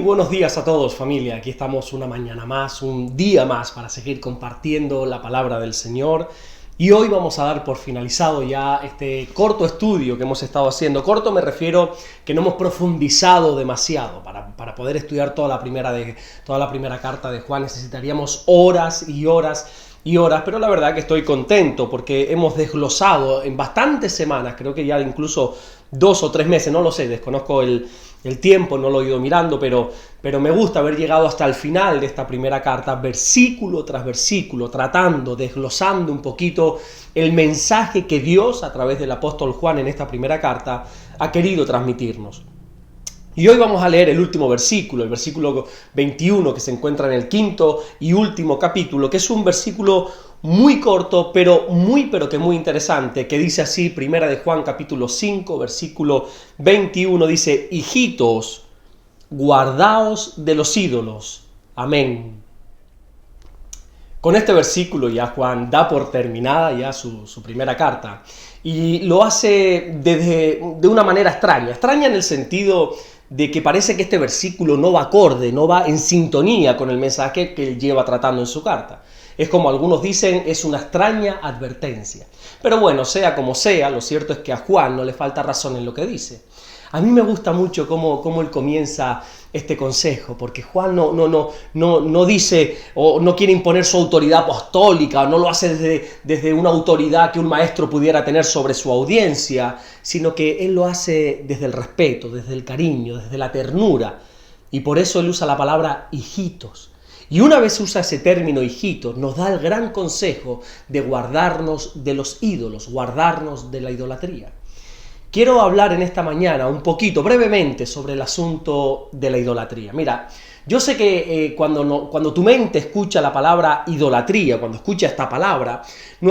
buenos días a todos, familia. Aquí estamos una mañana más, un día más para seguir compartiendo la palabra del Señor. Y hoy vamos a dar por finalizado ya este corto estudio que hemos estado haciendo. Corto me refiero que no hemos profundizado demasiado. Para poder estudiar toda la primera carta de Juan necesitaríamos horas y horas y horas, pero la verdad que estoy contento porque hemos desglosado en bastantes semanas, creo que ya incluso 2 o 3 meses, no lo sé, desconozco el tiempo, no lo he ido mirando, pero me gusta haber llegado hasta el final de esta primera carta, versículo tras versículo, tratando, desglosando un poquito el mensaje que Dios, a través del apóstol Juan en esta primera carta, ha querido transmitirnos. Y hoy vamos a leer el último versículo, el versículo 21, que se encuentra en el quinto y último capítulo, que es un versículo muy corto, pero que muy interesante, que dice así, primera de Juan capítulo 5, versículo 21, dice: hijitos, guardaos de los ídolos. Amén. Con este versículo ya Juan da por terminada ya su primera carta, y lo hace de una manera extraña en el sentido de que parece que este versículo no va acorde, no va en sintonía con el mensaje que él lleva tratando en su carta. Es como algunos dicen, es una extraña advertencia. Pero bueno, sea como sea, lo cierto es que a Juan no le falta razón en lo que dice. A mí me gusta mucho cómo él comienza este consejo, porque Juan no dice o no quiere imponer su autoridad apostólica, no lo hace desde una autoridad que un maestro pudiera tener sobre su audiencia, sino que él lo hace desde el respeto, desde el cariño, desde la ternura. Y por eso él usa la palabra hijitos. Y una vez usa ese término hijitos, nos da el gran consejo de guardarnos de los ídolos, guardarnos de la idolatría. Quiero hablar en esta mañana un poquito, brevemente, sobre el asunto de la idolatría. Mira, yo sé que cuando tu mente escucha la palabra idolatría, cuando escucha esta palabra,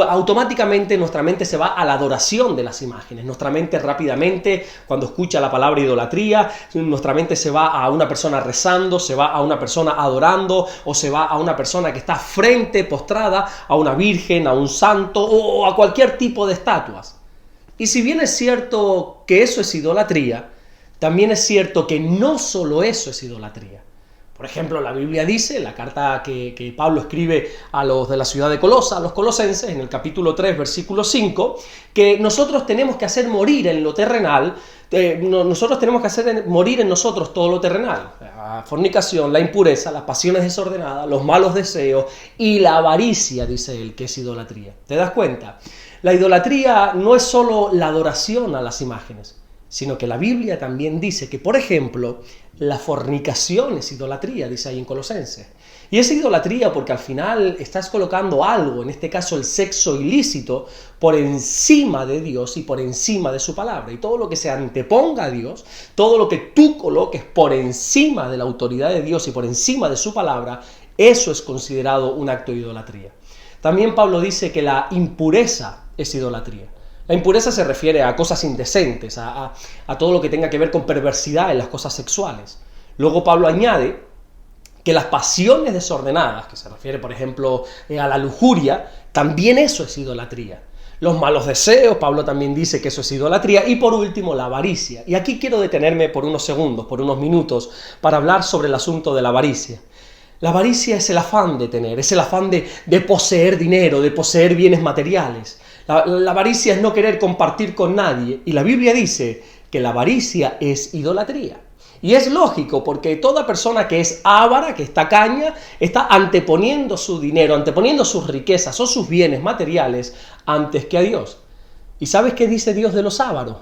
automáticamente nuestra mente se va a la adoración de las imágenes. Nuestra mente rápidamente, cuando escucha la palabra idolatría, nuestra mente se va a una persona rezando, se va a una persona adorando, o se va a una persona que está frente, postrada, a una virgen, a un santo, o a cualquier tipo de estatuas. Y si bien es cierto que eso es idolatría, también es cierto que no solo eso es idolatría. Por ejemplo, la Biblia dice, en la carta que Pablo escribe a los de la ciudad de Colosa, a los colosenses, en el capítulo 3, versículo 5, que nosotros tenemos que hacer morir en lo terrenal, nosotros tenemos que hacer morir en nosotros todo lo terrenal. La fornicación, la impureza, las pasiones desordenadas, los malos deseos y la avaricia, dice él, que es idolatría. ¿Te das cuenta? La idolatría no es solo la adoración a las imágenes, sino que la Biblia también dice que, por ejemplo, la fornicación es idolatría, dice ahí en Colosenses. Y es idolatría porque al final estás colocando algo, en este caso el sexo ilícito, por encima de Dios y por encima de su palabra. Y todo lo que se anteponga a Dios, todo lo que tú coloques por encima de la autoridad de Dios y por encima de su palabra, eso es considerado un acto de idolatría. También Pablo dice que la impureza es idolatría. La impureza se refiere a cosas indecentes, a todo lo que tenga que ver con perversidad en las cosas sexuales. Luego Pablo añade que las pasiones desordenadas, que se refiere por ejemplo a la lujuria, también eso es idolatría. Los malos deseos, Pablo también dice que eso es idolatría. Y por último, la avaricia. Y aquí quiero detenerme por unos segundos, por unos minutos, para hablar sobre el asunto de la avaricia. La avaricia es el afán de tener, es el afán de poseer dinero, de poseer bienes materiales. La avaricia es no querer compartir con nadie. Y la Biblia dice que la avaricia es idolatría. Y es lógico, porque toda persona que es avara, que es tacaña, está anteponiendo su dinero, anteponiendo sus riquezas o sus bienes materiales antes que a Dios. ¿Y sabes qué dice Dios de los ávaros?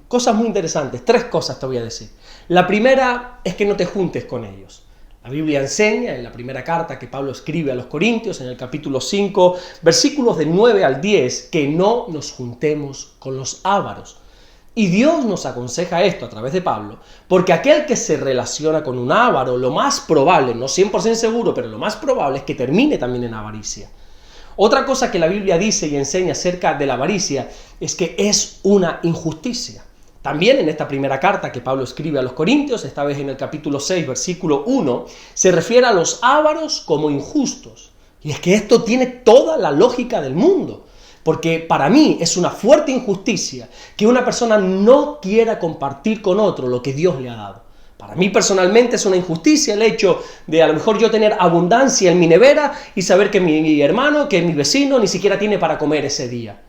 Cosas muy interesantes, 3 cosas te voy a decir. La primera es que no te juntes con ellos. La Biblia enseña en la primera carta que Pablo escribe a los Corintios, en el capítulo 5, versículos del 9 al 10, que no nos juntemos con los ávaros. Y Dios nos aconseja esto a través de Pablo, porque aquel que se relaciona con un avaro, lo más probable, no 100% seguro, pero lo más probable es que termine también en avaricia. Otra cosa que la Biblia dice y enseña acerca de la avaricia es que es una injusticia. También en esta primera carta que Pablo escribe a los Corintios, esta vez en el capítulo 6, versículo 1, se refiere a los ávaros como injustos. Y es que esto tiene toda la lógica del mundo. Porque para mí es una fuerte injusticia que una persona no quiera compartir con otro lo que Dios le ha dado. Para mí personalmente es una injusticia el hecho de a lo mejor yo tener abundancia en mi nevera y saber que mi hermano, que mi vecino ni siquiera tiene para comer ese día.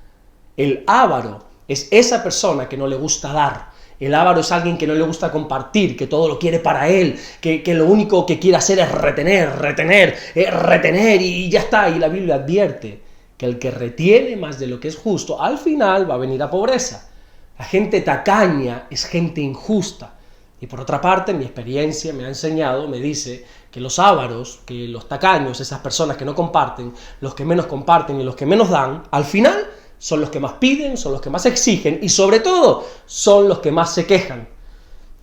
El avaro es esa persona que no le gusta dar. El avaro es alguien que no le gusta compartir, que todo lo quiere para él, que lo único que quiere hacer es retener y ya está. Y la Biblia advierte que el que retiene más de lo que es justo, al final va a venir a pobreza. La gente tacaña es gente injusta. Y por otra parte, mi experiencia me ha enseñado, me dice que los ávaros, que los tacaños, esas personas que no comparten, los que menos comparten y los que menos dan, al final son los que más piden, son los que más exigen y sobre todo son los que más se quejan.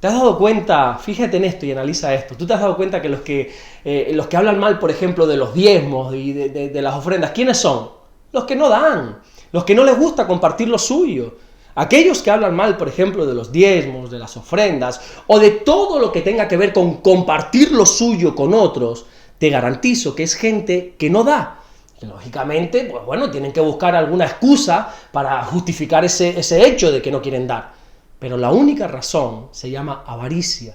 ¿Te has dado cuenta? Fíjate en esto y analiza esto. ¿Tú te has dado cuenta que los que hablan mal, por ejemplo, de los diezmos y de las ofrendas, ¿quiénes son? Los que no dan, los que no les gusta compartir lo suyo. Aquellos que hablan mal, por ejemplo, de los diezmos, de las ofrendas o de todo lo que tenga que ver con compartir lo suyo con otros, te garantizo que es gente que no da. Y lógicamente, pues bueno, tienen que buscar alguna excusa para justificar ese hecho de que no quieren dar. Pero la única razón se llama avaricia.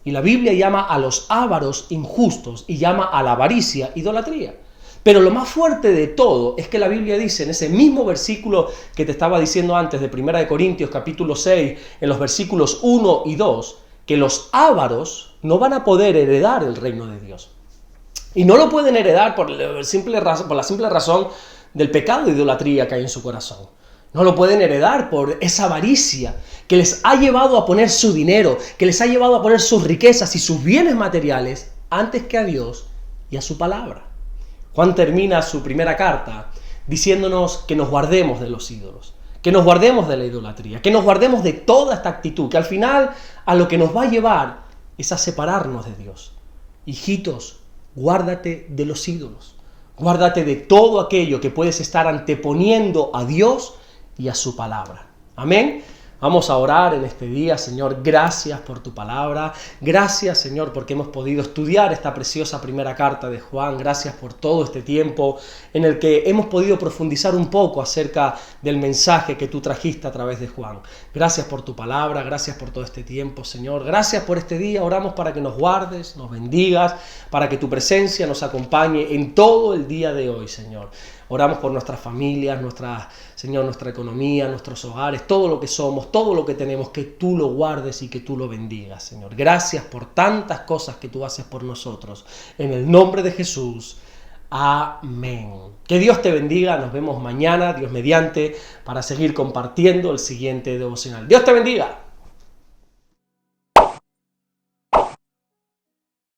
Y la Biblia llama a los ávaros injustos y llama a la avaricia idolatría. Pero lo más fuerte de todo es que la Biblia dice en ese mismo versículo que te estaba diciendo antes de 1 Corintios capítulo 6, en los versículos 1 y 2, que los ávaros no van a poder heredar el reino de Dios. Y no lo pueden heredar por la simple razón del pecado de idolatría que hay en su corazón. No lo pueden heredar por esa avaricia que les ha llevado a poner su dinero, que les ha llevado a poner sus riquezas y sus bienes materiales antes que a Dios y a su palabra. Juan termina su primera carta diciéndonos que nos guardemos de los ídolos, que nos guardemos de la idolatría, que nos guardemos de toda esta actitud, que al final a lo que nos va a llevar es a separarnos de Dios. Hijitos, guárdate de los ídolos, guárdate de todo aquello que puedes estar anteponiendo a Dios y a su palabra. Amén. Vamos a orar en este día. Señor, gracias por tu palabra. Gracias, Señor, porque hemos podido estudiar esta preciosa primera carta de Juan. Gracias por todo este tiempo en el que hemos podido profundizar un poco acerca del mensaje que tú trajiste a través de Juan. Gracias por tu palabra, gracias por todo este tiempo, Señor. Gracias por este día. Oramos para que nos guardes, nos bendigas, para que tu presencia nos acompañe en todo el día de hoy, Señor. Oramos por nuestras familias, Señor, nuestra economía, nuestros hogares, todo lo que somos, todo lo que tenemos, que tú lo guardes y que tú lo bendigas, Señor. Gracias por tantas cosas que tú haces por nosotros. En el nombre de Jesús. Amén. Que Dios te bendiga. Nos vemos mañana, Dios mediante, para seguir compartiendo el siguiente devocional. Dios te bendiga.